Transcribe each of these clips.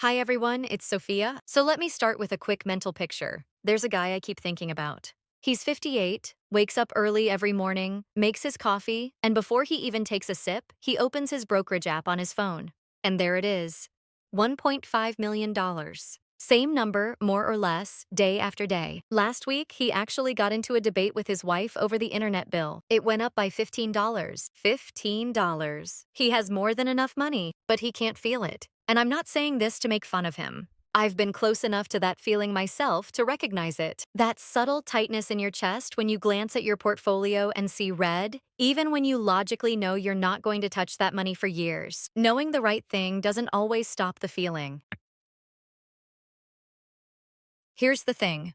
Hi everyone, it's Sophia. So let me start with a quick mental picture. There's a guy I keep thinking about. He's 58, wakes up early every morning, makes his coffee, and before he even takes a sip, he opens his brokerage app on his phone. And there it is, $1.5 million. Same number, more or less, day after day. Last week, he actually got into a debate with his wife over the internet bill. It went up by $15. $15. He has more than enough money, but he can't feel it. And I'm not saying this to make fun of him. I've been close enough to that feeling myself to recognize it. That subtle tightness in your chest when you glance at your portfolio and see red, even when you logically know you're not going to touch that money for years. Knowing the right thing doesn't always stop the feeling. Here's the thing.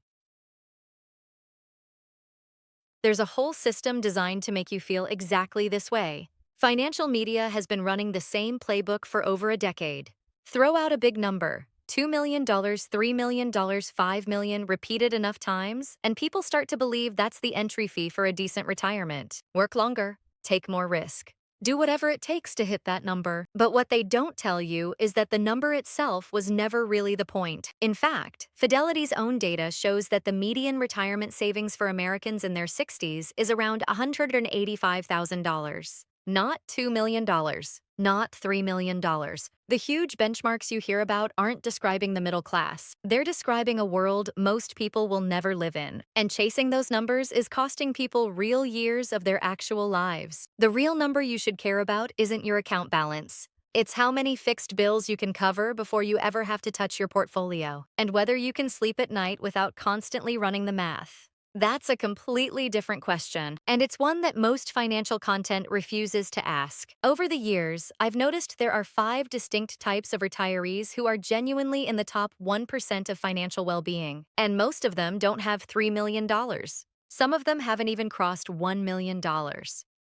There's a whole system designed to make you feel exactly this way. Financial media has been running the same playbook for over a decade. Throw out a big number, $2 million, $3 million, $5 million, repeated enough times, and people start to believe that's the entry fee for a decent retirement. Work longer, take more risk. Do whatever it takes to hit that number. But what they don't tell you is that the number itself was never really the point. In fact, Fidelity's own data shows that the median retirement savings for Americans in their 60s is around $185,000. Not $2 million, not $3 million. The huge benchmarks you hear about aren't describing the middle class. They're describing a world most people will never live in. And chasing those numbers is costing people real years of their actual lives. The real number you should care about isn't your account balance. It's how many fixed bills you can cover before you ever have to touch your portfolio, and whether you can sleep at night without constantly running the math. That's a completely different question, and it's one that most financial content refuses to ask. Over the years, I've noticed there are 5 distinct types of retirees who are genuinely in the top 1% of financial well-being, and most of them don't have $3 million. Some of them haven't even crossed $1 million.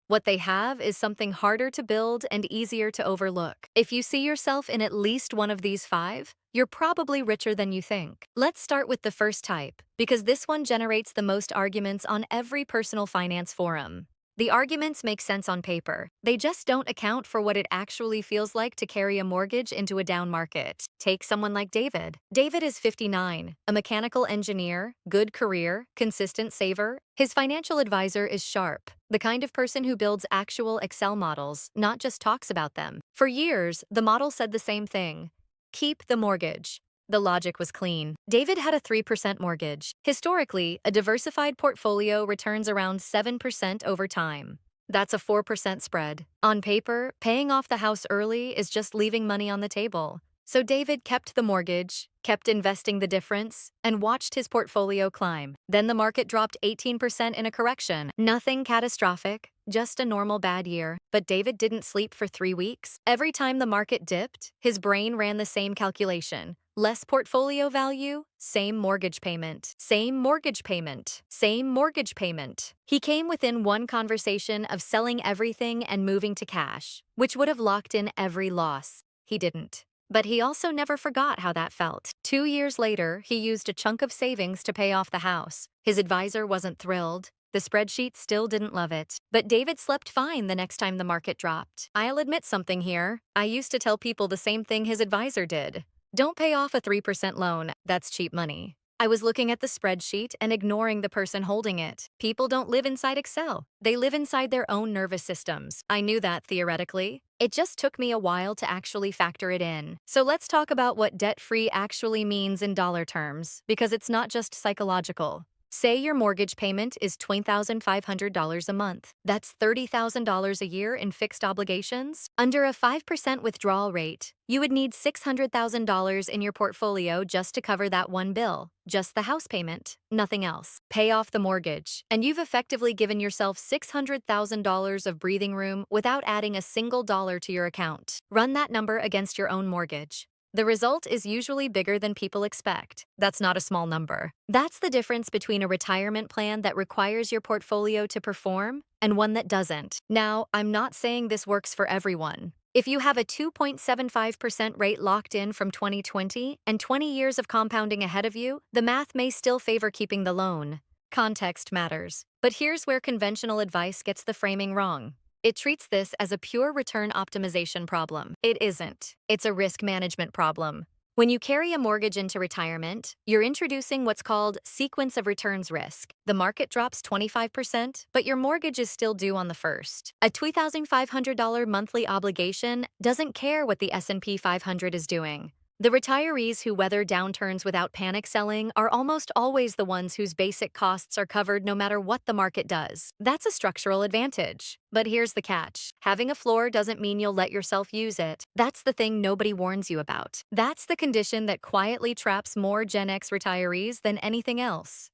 What they have is something harder to build and easier to overlook. If you see yourself in at least one of these 5, you're probably richer than you think. Let's start with the first type, because this one generates the most arguments on every personal finance forum. The arguments make sense on paper. They just don't account for what it actually feels like to carry a mortgage into a down market. Take someone like David. David is 59, a mechanical engineer, good career, consistent saver. His financial advisor is sharp, the kind of person who builds actual Excel models, not just talks about them. For years, the model said the same thing. Keep the mortgage. The logic was clean. David had a 3% mortgage. Historically, a diversified portfolio returns around 7% over time. That's a 4% spread. On paper, paying off the house early is just leaving money on the table. So David kept the mortgage, kept investing the difference, and watched his portfolio climb. Then the market dropped 18% in a correction. Nothing catastrophic, just a normal bad year. But David didn't sleep for 3 weeks. Every time the market dipped, his brain ran the same calculation. Less portfolio value, same mortgage payment, same mortgage payment, same mortgage payment. He came within one conversation of selling everything and moving to cash, which would have locked in every loss. He didn't. But he also never forgot how that felt. 2 years later, he used a chunk of savings to pay off the house. His advisor wasn't thrilled. The spreadsheet still didn't love it. But David slept fine the next time the market dropped. I'll admit something here. I used to tell people the same thing his advisor did. Don't pay off a 3% loan. That's cheap money. I was looking at the spreadsheet and ignoring the person holding it. People don't live inside Excel. They live inside their own nervous systems. I knew that theoretically. It just took me a while to actually factor it in. So let's talk about what debt-free actually means in dollar terms, because it's not just psychological. Say your mortgage payment is $20,500 a month. That's $30,000 a year in fixed obligations. Under a 5% withdrawal rate, you would need $600,000 in your portfolio just to cover that one bill, just the house payment, nothing else. Pay off the mortgage, and you've effectively given yourself $600,000 of breathing room without adding a single dollar to your account. Run that number against your own mortgage. The result is usually bigger than people expect. That's not a small number. That's the difference between a retirement plan that requires your portfolio to perform and one that doesn't. Now, I'm not saying this works for everyone. If you have a 2.75% rate locked in from 2020 and 20 years of compounding ahead of you, the math may still favor keeping the loan. Context matters. But here's where conventional advice gets the framing wrong. It treats this as a pure return optimization problem. It isn't. It's a risk management problem. When you carry a mortgage into retirement, you're introducing what's called sequence of returns risk. The market drops 25%, but your mortgage is still due on the first. A $2,500 monthly obligation doesn't care what the S&P 500 is doing. The retirees who weather downturns without panic selling are almost always the ones whose basic costs are covered no matter what the market does. That's a structural advantage. But here's the catch. Having a floor doesn't mean you'll let yourself use it. That's the thing nobody warns you about. That's the condition that quietly traps more Gen X retirees than anything else.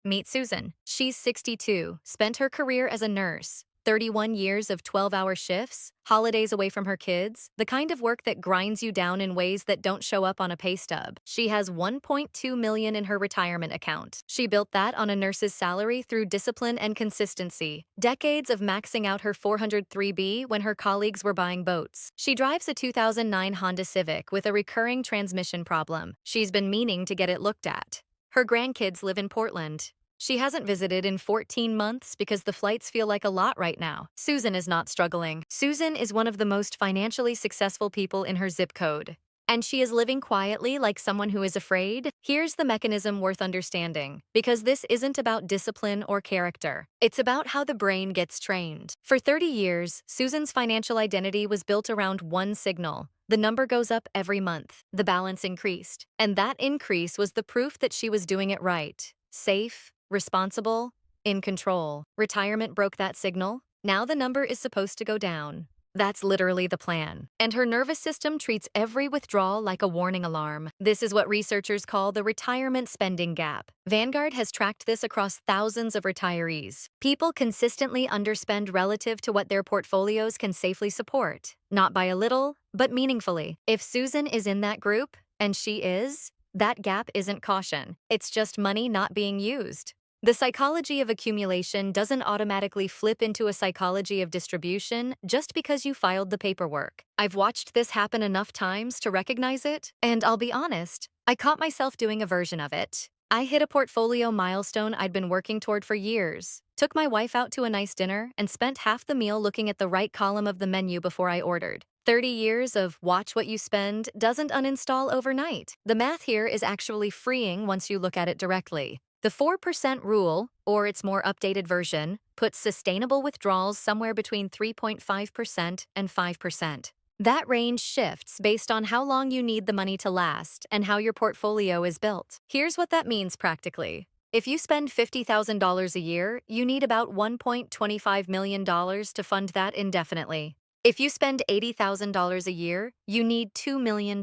Meet Susan. She's 62, spent her career as a nurse. 31 years of 12-hour shifts, holidays away from her kids, the kind of work that grinds you down in ways that don't show up on a pay stub. She has $1.2 million in her retirement account. She built that on a nurse's salary through discipline and consistency, decades of maxing out her 403B when her colleagues were buying boats. She drives a 2009 Honda Civic with a recurring transmission problem. She's been meaning to get it looked at. Her grandkids live in Portland. She hasn't visited in 14 months because the flights feel like a lot right now. Susan is not struggling. Susan is one of the most financially successful people in her zip code. And she is living quietly like someone who is afraid. Here's the mechanism worth understanding, because this isn't about discipline or character. It's about how the brain gets trained. For 30 years, Susan's financial identity was built around one signal. The number goes up every month. The balance increased. And that increase was the proof that she was doing it right. Safe, responsible, in control. Retirement broke that signal. Now the number is supposed to go down. That's literally the plan. And her nervous system treats every withdrawal like a warning alarm. This is what researchers call the retirement spending gap. Vanguard has tracked this across thousands of retirees. People consistently underspend relative to what their portfolios can safely support. Not by a little, but meaningfully. If Susan is in that group, and she is, that gap isn't caution. It's just money not being used. The psychology of accumulation doesn't automatically flip into a psychology of distribution just because you filed the paperwork. I've watched this happen enough times to recognize it, and I'll be honest, I caught myself doing a version of it. I hit a portfolio milestone I'd been working toward for years, took my wife out to a nice dinner, and spent half the meal looking at the right column of the menu before I ordered. 30 years of watch what you spend doesn't uninstall overnight. The math here is actually freeing once you look at it directly. The 4% rule, or its more updated version, puts sustainable withdrawals somewhere between 3.5% and 5%. That range shifts based on how long you need the money to last and how your portfolio is built. Here's what that means practically. If you spend $50,000 a year, you need about $1.25 million to fund that indefinitely. If you spend $80,000 a year, you need $2 million.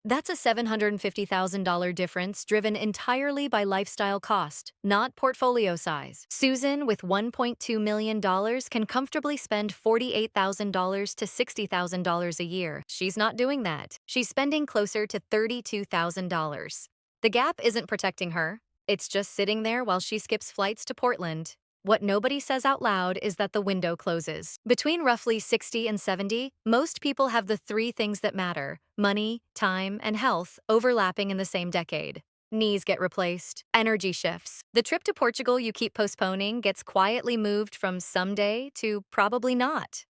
That's a $750,000 difference driven entirely by lifestyle cost, not portfolio size. Susan, with $1.2 million, can comfortably spend $48,000 to $60,000 a year. She's not doing that. She's spending closer to $32,000. The gap isn't protecting her. It's just sitting there while she skips flights to Portland. What nobody says out loud is that the window closes. Between roughly 60 and 70, most people have the three things that matter: money, time, and health overlapping in the same decade. Knees get replaced. Energy shifts. The trip to Portugal you keep postponing gets quietly moved from someday to probably not.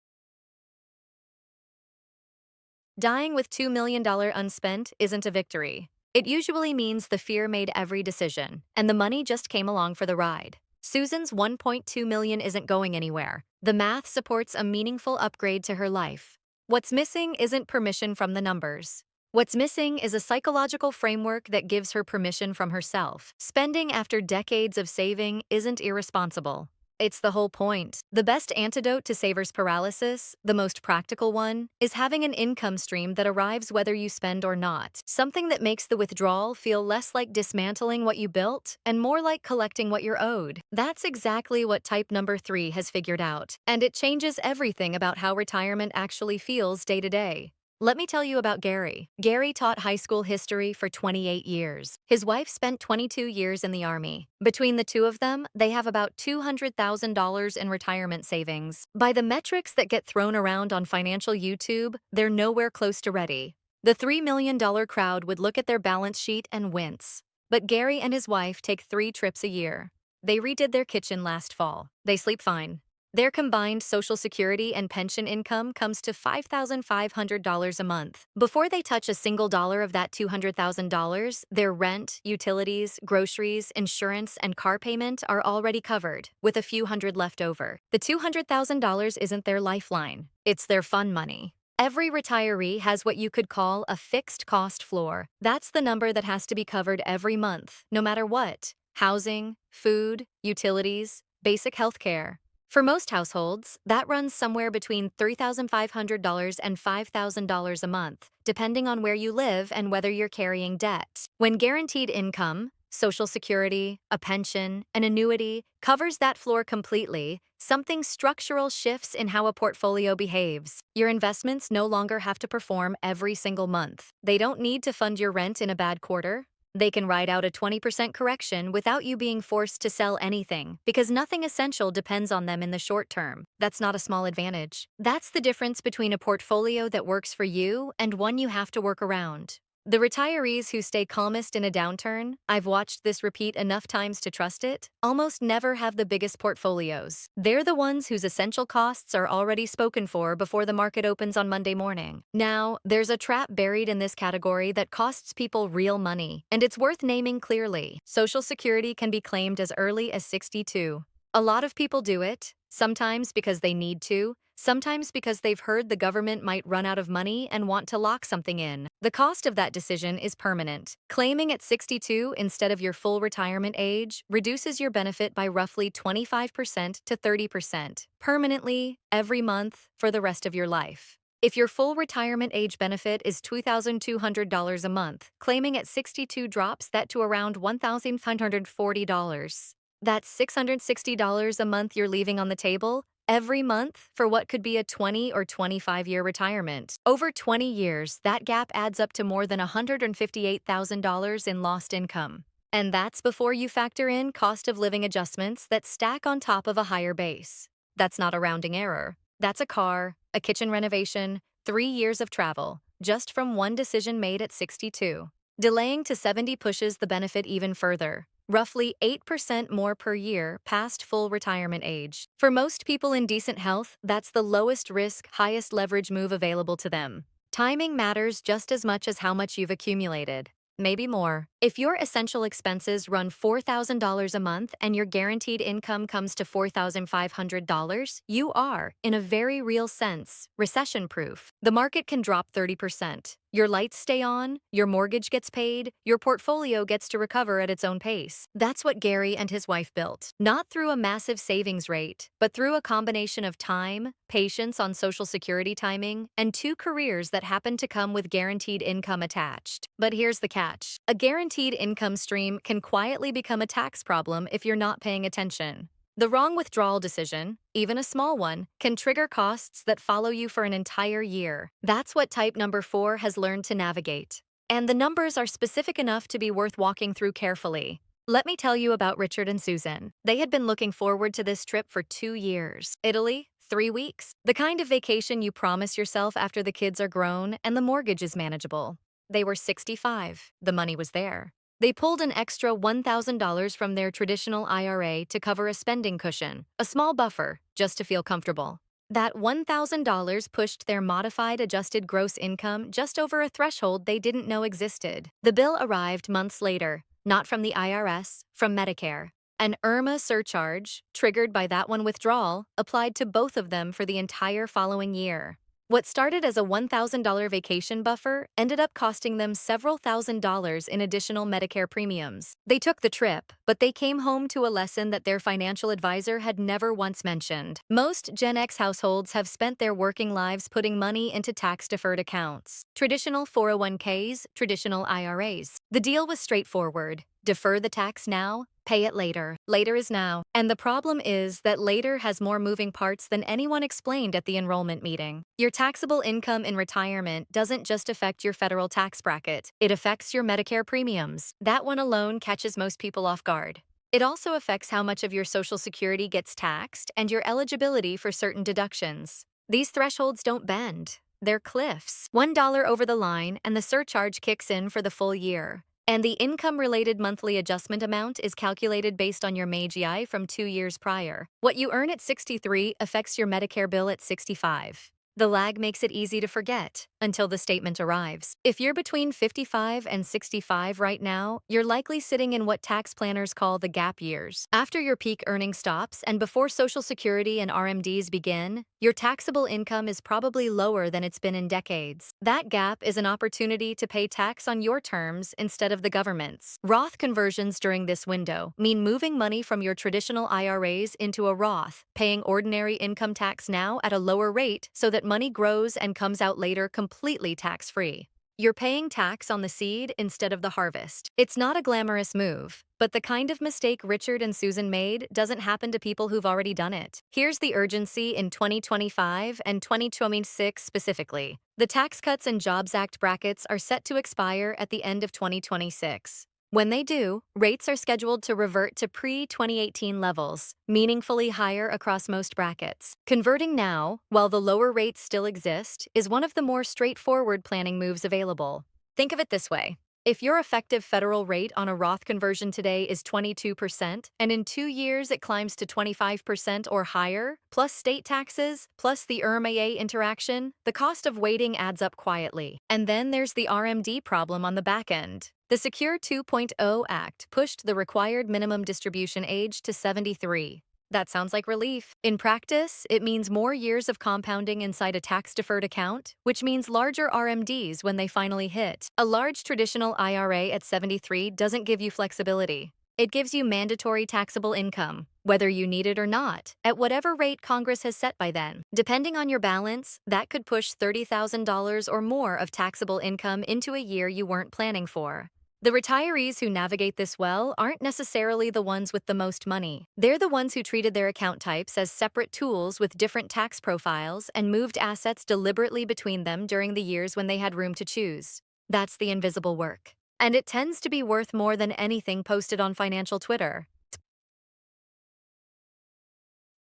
Dying with $2 million unspent isn't a victory. It usually means the fear made every decision, and the money just came along for the ride. Susan's $1.2 million isn't going anywhere. The math supports a meaningful upgrade to her life. What's missing isn't permission from the numbers. What's missing is a psychological framework that gives her permission from herself. Spending after decades of saving isn't irresponsible. It's the whole point. The best antidote to saver's paralysis, the most practical one, is having an income stream that arrives whether you spend or not. Something that makes the withdrawal feel less like dismantling what you built and more like collecting what you're owed. That's exactly what type number 3 has figured out. And it changes everything about how retirement actually feels day to day. Let me tell you about Gary. Gary taught high school history for 28 years. His wife spent 22 years in the Army. Between the two of them, they have about $200,000 in retirement savings. By the metrics that get thrown around on financial YouTube, they're nowhere close to ready. The $3 million crowd would look at their balance sheet and wince. But Gary and his wife take 3 trips a year. They redid their kitchen last fall. They sleep fine. Their combined Social Security and pension income comes to $5,500 a month. Before they touch a single dollar of that $200,000, their rent, utilities, groceries, insurance, and car payment are already covered, with a few hundred left over. The $200,000 isn't their lifeline, it's their fun money. Every retiree has what you could call a fixed cost floor. That's the number that has to be covered every month, no matter what: housing, food, utilities, basic health care. For most households, that runs somewhere between $3,500 and $5,000 a month, depending on where you live and whether you're carrying debt. When guaranteed income, Social Security, a pension, an annuity, covers that floor completely, something structural shifts in how a portfolio behaves. Your investments no longer have to perform every single month. They don't need to fund your rent in a bad quarter. They can ride out a 20% correction without you being forced to sell anything, because nothing essential depends on them in the short term. That's not a small advantage. That's the difference between a portfolio that works for you and one you have to work around. The retirees who stay calmest in a downturn, I've watched this repeat enough times to trust it, almost never have the biggest portfolios. They're the ones whose essential costs are already spoken for before the market opens on Monday morning. Now, there's a trap buried in this category that costs people real money, and it's worth naming clearly. Social Security can be claimed as early as 62. A lot of people do it, sometimes because they need to, sometimes because they've heard the government might run out of money and want to lock something in. The cost of that decision is permanent. Claiming at 62 instead of your full retirement age reduces your benefit by roughly 25% to 30%, permanently, every month, for the rest of your life. If your full retirement age benefit is $2,200 a month, claiming at 62 drops that to around $1,540. That's $660 a month you're leaving on the table every month for what could be a 20 or 25-year retirement. Over 20 years, that gap adds up to more than $158,000 in lost income. And that's before you factor in cost of living adjustments that stack on top of a higher base. That's not a rounding error. That's a car, a kitchen renovation, 3 years of travel, just from one decision made at 62. Delaying to 70 pushes the benefit even further, roughly 8% more per year past full retirement age. For most people in decent health, that's the lowest risk, highest leverage move available to them. Timing matters just as much as how much you've accumulated. Maybe more. If your essential expenses run $4,000 a month and your guaranteed income comes to $4,500, you are, in a very real sense, recession-proof. The market can drop 30%. Your lights stay on, your mortgage gets paid, your portfolio gets to recover at its own pace. That's what Gary and his wife built. Not through a massive savings rate, but through a combination of time, patience on Social Security timing, and 2 careers that happen to come with guaranteed income attached. But here's the catch. A guaranteed income stream can quietly become a tax problem if you're not paying attention. The wrong withdrawal decision, even a small one, can trigger costs that follow you for an entire year. That's what type number 4 has learned to navigate. And the numbers are specific enough to be worth walking through carefully. Let me tell you about Richard and Susan. They had been looking forward to this trip for 2 years. Italy, 3 weeks. The kind of vacation you promise yourself after the kids are grown and the mortgage is manageable. They were 65. The money was there. They pulled an extra $1,000 from their traditional IRA to cover a spending cushion, a small buffer, just to feel comfortable. That $1,000 pushed their modified adjusted gross income just over a threshold they didn't know existed. The bill arrived months later, not from the IRS, from Medicare. An IRMA surcharge, triggered by that one withdrawal, applied to both of them for the entire following year. What started as a $1,000 vacation buffer ended up costing them several $1,000s in additional Medicare premiums. They took the trip, but they came home to a lesson that their financial advisor had never once mentioned. Most Gen X households have spent their working lives putting money into tax-deferred accounts, traditional 401ks, traditional IRAs. The deal was straightforward. Defer the tax now, pay it later. Later is now. And the problem is that later has more moving parts than anyone explained at the enrollment meeting. Your taxable income in retirement doesn't just affect your federal tax bracket. It affects your Medicare premiums. That one alone catches most people off guard. It also affects how much of your Social Security gets taxed and your eligibility for certain deductions. These thresholds don't bend. They're cliffs. $1 over the line and the surcharge kicks in for the full year. And the income-related monthly adjustment amount is calculated based on your MAGI from 2 years prior. What you earn at 63 affects your Medicare bill at 65. The lag makes it easy to forget until the statement arrives. If you're between 55 and 65 right now, you're likely sitting in what tax planners call the gap years. After your peak earning stops and before Social Security and RMDs begin, your taxable income is probably lower than it's been in decades. That gap is an opportunity to pay tax on your terms instead of the government's. Roth conversions during this window mean moving money from your traditional IRAs into a Roth, paying ordinary income tax now at a lower rate so that money grows and comes out later completely tax-free. You're paying tax on the seed instead of the harvest. It's not a glamorous move, but the kind of mistake Richard and Susan made doesn't happen to people who've already done it. Here's the urgency in 2025 and 2026 specifically. The Tax Cuts and Jobs Act brackets are set to expire at the end of 2026. When they do, rates are scheduled to revert to pre-2018 levels, meaningfully higher across most brackets. Converting now, while the lower rates still exist, is one of the more straightforward planning moves available. Think of it this way. If your effective federal rate on a Roth conversion today is 22%, and in 2 years it climbs to 25% or higher, plus state taxes, plus the IRMAA interaction, the cost of waiting adds up quietly. And then there's the RMD problem on the back end. The Secure 2.0 Act pushed the required minimum distribution age to 73. That sounds like relief. In practice, it means more years of compounding inside a tax-deferred account, which means larger RMDs when they finally hit. A large traditional IRA at 73 doesn't give you flexibility. It gives you mandatory taxable income, whether you need it or not, at whatever rate Congress has set by then. Depending on your balance, that could push $30,000 or more of taxable income into a year you weren't planning for. The retirees who navigate this well aren't necessarily the ones with the most money. They're the ones who treated their account types as separate tools with different tax profiles and moved assets deliberately between them during the years when they had room to choose. That's the invisible work. And it tends to be worth more than anything posted on financial Twitter.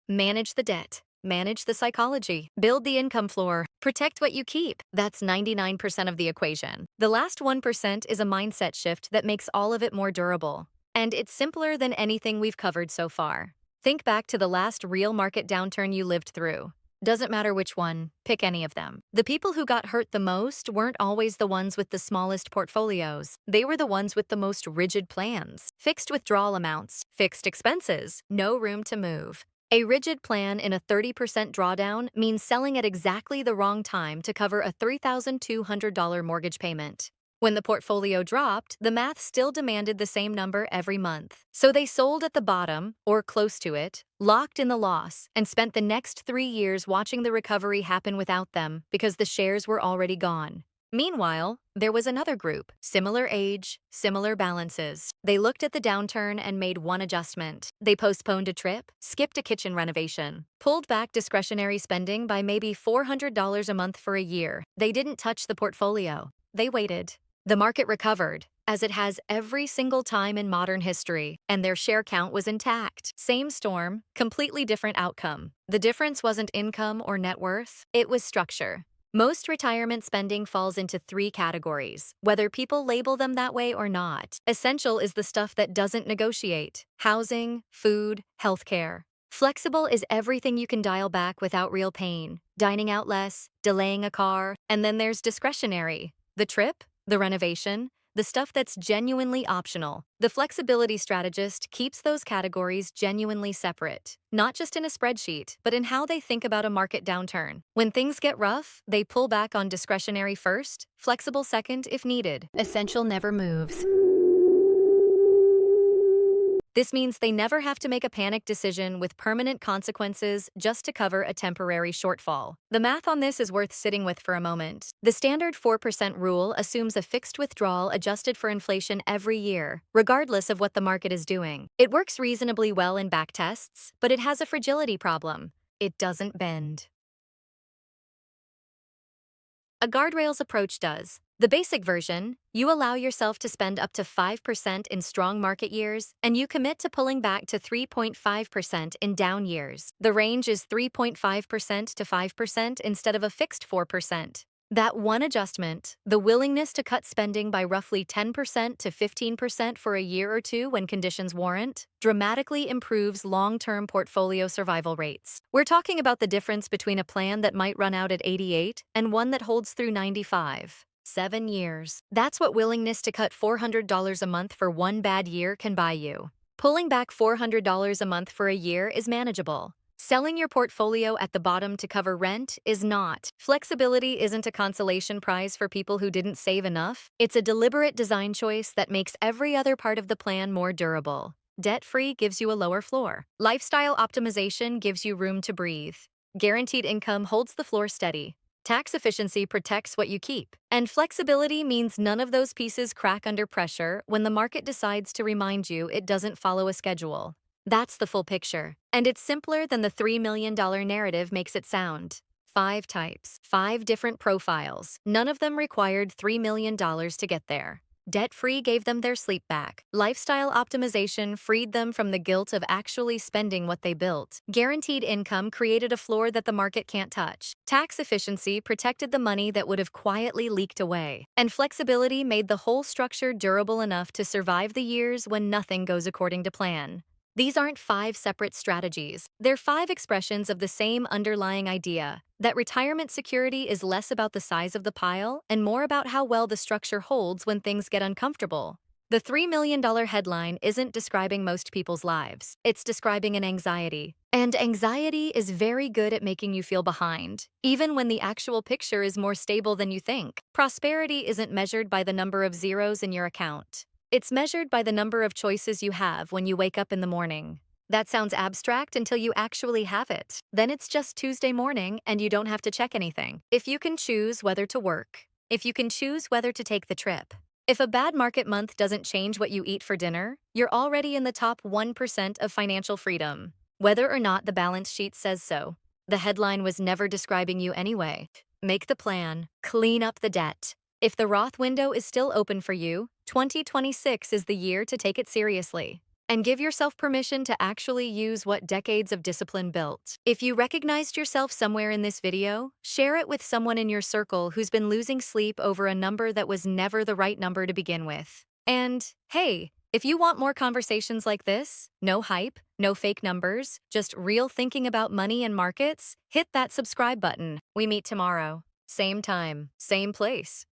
Manage the debt. Manage the psychology. Build the income floor. Protect what you keep. That's 99% of the equation. The last 1% is a mindset shift that makes all of it more durable. And it's simpler than anything we've covered so far. Think back to the last real market downturn you lived through. Doesn't matter which one, pick any of them. The people who got hurt the most weren't always the ones with the smallest portfolios. They were the ones with the most rigid plans. Fixed withdrawal amounts, fixed expenses, no room to move. A rigid plan in a 30% drawdown means selling at exactly the wrong time to cover a $3,200 mortgage payment. When the portfolio dropped, the math still demanded the same number every month. So they sold at the bottom, or close to it, locked in the loss, and spent the next 3 years watching the recovery happen without them because the shares were already gone. Meanwhile, there was another group, similar age, similar balances. They looked at the downturn and made one adjustment. They postponed a trip, skipped a kitchen renovation, pulled back discretionary spending by maybe $400 a month for a year. They didn't touch the portfolio. They waited. The market recovered, as it has every single time in modern history, and their share count was intact. Same storm, completely different outcome. The difference wasn't income or net worth, it was structure. Most retirement spending falls into 3 categories, whether people label them that way or not. Essential is the stuff that doesn't negotiate: housing, food, healthcare. Flexible is everything you can dial back without real pain: dining out less, delaying a car. And then there's discretionary: the trip, the renovation, the stuff that's genuinely optional. The flexibility strategist keeps those categories genuinely separate, not just in a spreadsheet, but in how they think about a market downturn. When things get rough, they pull back on discretionary first, flexible second if needed. Essential never moves. This means they never have to make a panic decision with permanent consequences just to cover a temporary shortfall. The math on this is worth sitting with for a moment. The standard 4% rule assumes a fixed withdrawal adjusted for inflation every year, regardless of what the market is doing. It works reasonably well in backtests, but it has a fragility problem. It doesn't bend. A guardrails approach does. The basic version, you allow yourself to spend up to 5% in strong market years, and you commit to pulling back to 3.5% in down years. The range is 3.5% to 5% instead of a fixed 4%. That one adjustment, the willingness to cut spending by roughly 10% to 15% for a year or two when conditions warrant, dramatically improves long-term portfolio survival rates. We're talking about the difference between a plan that might run out at 88 and one that holds through 95. 7 years. That's what willingness to cut $400 a month for one bad year can buy you. Pulling back $400 a month for a year is manageable. Selling your portfolio at the bottom to cover rent is not. Flexibility isn't a consolation prize for people who didn't save enough. It's a deliberate design choice that makes every other part of the plan more durable. Debt-free gives you a lower floor. Lifestyle optimization gives you room to breathe. Guaranteed income holds the floor steady. Tax efficiency protects what you keep. And flexibility means none of those pieces crack under pressure when the market decides to remind you it doesn't follow a schedule. That's the full picture. And it's simpler than the $3 million narrative makes it sound. 5 types, 5 different profiles. None of them required $3 million to get there. Debt-free gave them their sleep back. Lifestyle optimization freed them from the guilt of actually spending what they built. Guaranteed income created a floor that the market can't touch. Tax efficiency protected the money that would have quietly leaked away. And flexibility made the whole structure durable enough to survive the years when nothing goes according to plan. These aren't 5 separate strategies. They're 5 expressions of the same underlying idea, that retirement security is less about the size of the pile and more about how well the structure holds when things get uncomfortable. The $3 million headline isn't describing most people's lives. It's describing an anxiety. And anxiety is very good at making you feel behind, even when the actual picture is more stable than you think. Prosperity isn't measured by the number of zeros in your account. It's measured by the number of choices you have when you wake up in the morning. That sounds abstract until you actually have it. Then it's just Tuesday morning and you don't have to check anything. If you can choose whether to work, if you can choose whether to take the trip, if a bad market month doesn't change what you eat for dinner, you're already in the top 1% of financial freedom, whether or not the balance sheet says so. The headline was never describing you anyway. Make the plan, clean up the debt. If the Roth window is still open for you, 2026 is the year to take it seriously. And give yourself permission to actually use what decades of discipline built. If you recognized yourself somewhere in this video, share it with someone in your circle who's been losing sleep over a number that was never the right number to begin with. And hey, if you want more conversations like this, no hype, no fake numbers, just real thinking about money and markets, hit that subscribe button. We meet tomorrow. Same time, same place.